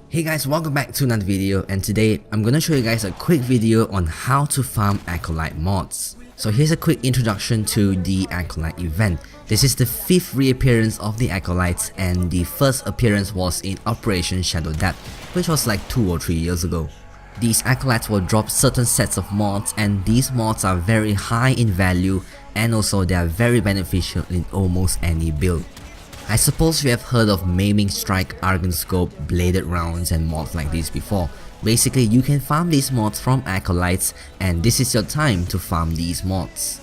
Hey guys, welcome back to another video, and today I'm gonna show you guys a quick video on how to farm Acolyte mods. So here's a quick introduction to the Acolyte event. This is the 5th reappearance of the Acolytes, and the first appearance was in Operation Shadow Depth, which was like 2 or 3 years ago. These Acolytes will drop certain sets of mods, and these mods are very high in value, and also they are very beneficial in almost any build. I suppose you have heard of Maiming Strike, Argon Scope, bladed rounds and mods like this before. Basically, you can farm these mods from Acolytes, and this is your time to farm these mods.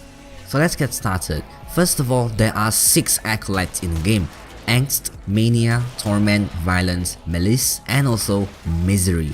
So let's get started. First of all, there are 6 Acolytes in the game: Angst, Mania, Torment, Violence, Malice, and also Misery.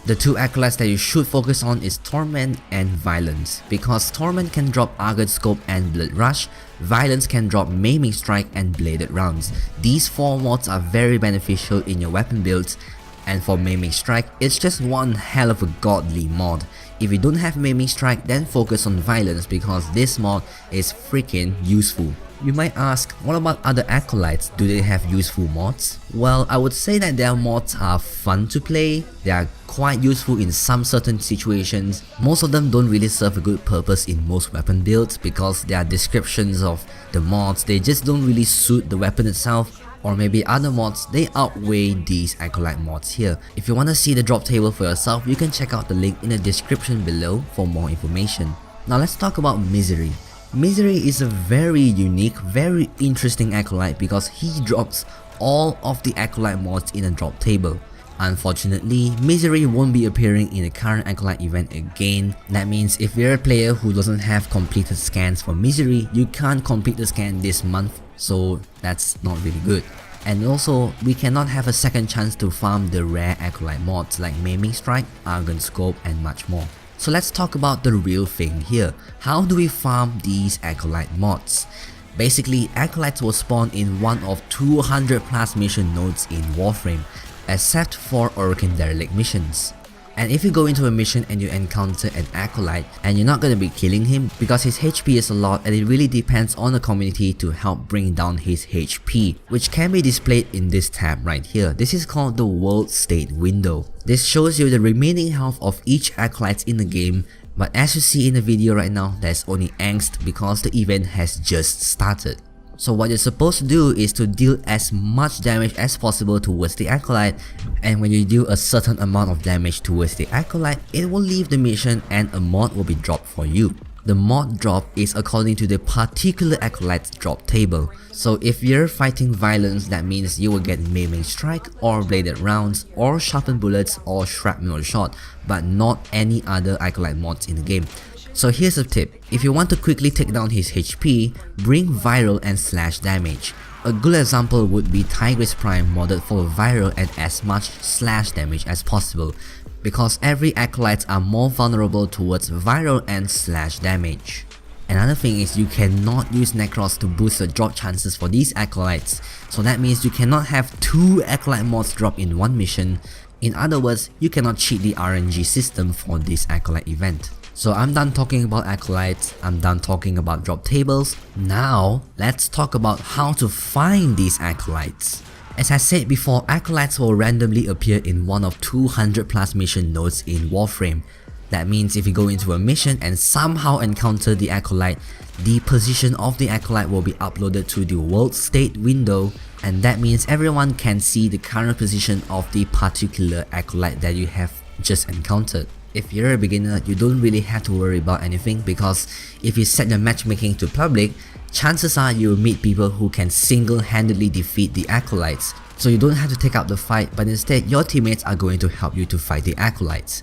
The 2 Acolytes that you should focus on is Torment and Violence, because Torment can drop Argon Scope and Blood Rush, Violence can drop Maiming Strike and Bladed Rounds. These 4 mods are very beneficial in your weapon builds, and for Maiming Strike, it's just one hell of a godly mod. If you don't have Maiming Strike, then focus on Violence because this mod is freaking useful. You might ask, what about other Acolytes? Do they have useful mods? Well, I would say that their mods are fun to play, they are quite useful in some certain situations. Most of them don't really serve a good purpose in most weapon builds because their descriptions of the mods, they just don't really suit the weapon itself. Or maybe other mods, they outweigh these Acolyte mods here. If you want to see the drop table for yourself, you can check out the link in the description below for more information. Now let's talk about Misery. Misery is a very unique, very interesting Acolyte because he drops all of the Acolyte mods in a drop table. Unfortunately, Misery won't be appearing in the current Acolyte event again. That means if you're a player who doesn't have completed scans for Misery, you can't complete the scan this month, so that's not really good. And also, we cannot have a second chance to farm the rare Acolyte mods like Maiming Strike, Argon Scope, and much more. So let's talk about the real thing here. How do we farm these Acolyte mods? Basically, Acolytes will spawn in one of 200 plus mission nodes in Warframe, except for Orkan Derelict missions. And if you go into a mission and you encounter an Acolyte, and you're not going to be killing him because his HP is a lot, and it really depends on the community to help bring down his HP, which can be displayed in this tab right here. This is called the World State window. This shows you the remaining health of each Acolyte in the game, but as you see in the video right now, there's only Angst because the event has just started. So what you're supposed to do is to deal as much damage as possible towards the Acolyte, and when you deal a certain amount of damage towards the Acolyte, it will leave the mission and a mod will be dropped for you. The mod drop is according to the particular Acolyte's drop table. So if you're fighting Violence, that means you will get Maiming Strike or Bladed Rounds or Sharpened Bullets or Shrapnel Shot, but not any other Acolyte mods in the game. So here's a tip: if you want to quickly take down his HP, bring Viral and Slash damage. A good example would be Tigris Prime modded for Viral and as much Slash damage as possible, because every Acolytes are more vulnerable towards Viral and Slash damage. Another thing is you cannot use Necros to boost the drop chances for these Acolytes, so that means you cannot have 2 Acolyte mods drop in one mission. In other words, you cannot cheat the RNG system for this Acolyte event. So I'm done talking about Acolytes, I'm done talking about drop tables. Now, let's talk about how to find these Acolytes. As I said before, Acolytes will randomly appear in one of 200 plus mission nodes in Warframe. That means if you go into a mission and somehow encounter the Acolyte, the position of the Acolyte will be uploaded to the World State window, and that means everyone can see the current position of the particular Acolyte that you have just encountered. If you're a beginner, you don't really have to worry about anything because if you set your matchmaking to public, chances are you'll meet people who can single-handedly defeat the Acolytes. So you don't have to take up the fight, but instead your teammates are going to help you to fight the Acolytes.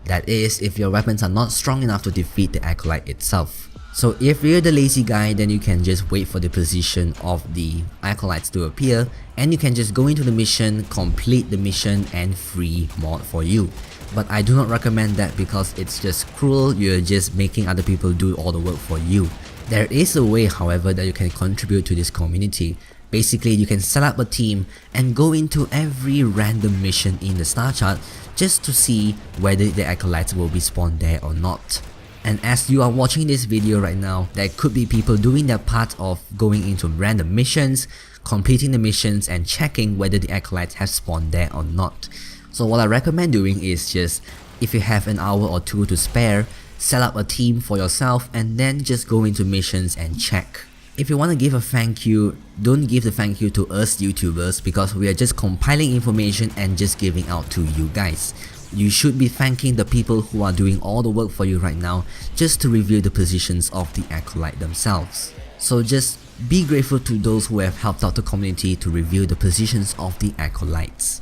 That is, if your weapons are not strong enough to defeat the Acolyte itself. So if you're the lazy guy, then you can just wait for the position of the Acolytes to appear, and you can just go into the mission, complete the mission, and free mod for you. But I do not recommend that because it's just cruel. You're just making other people do all the work for you. There is a way, however, that you can contribute to this community. Basically, you can set up a team and go into every random mission in the star chart just to see whether the Acolytes will be spawned there or not. And as you are watching this video right now, there could be people doing their part of going into random missions, completing the missions and checking whether the Acolytes have spawned there or not. So what I recommend doing is just, if you have an hour or two to spare, set up a team for yourself and then just go into missions and check. If you want to give a thank you, don't give the thank you to us YouTubers because we are just compiling information and just giving out to you guys. You should be thanking the people who are doing all the work for you right now just to reveal the positions of the Acolyte themselves. So just be grateful to those who have helped out the community to reveal the positions of the Acolytes.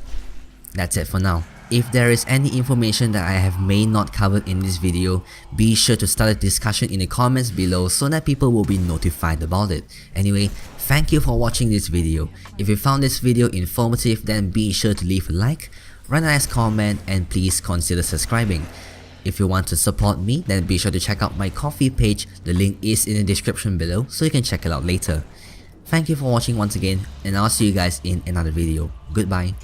That's it for now. If there is any information that I have may not covered in this video, be sure to start a discussion in the comments below so that people will be notified about it. Anyway, thank you for watching this video. If you found this video informative, then be sure to leave a like, write a nice comment, and please consider subscribing. If you want to support me, then be sure to check out my Ko-fi page. The link is in the description below so you can check it out later. Thank you for watching once again, and I'll see you guys in another video. Goodbye.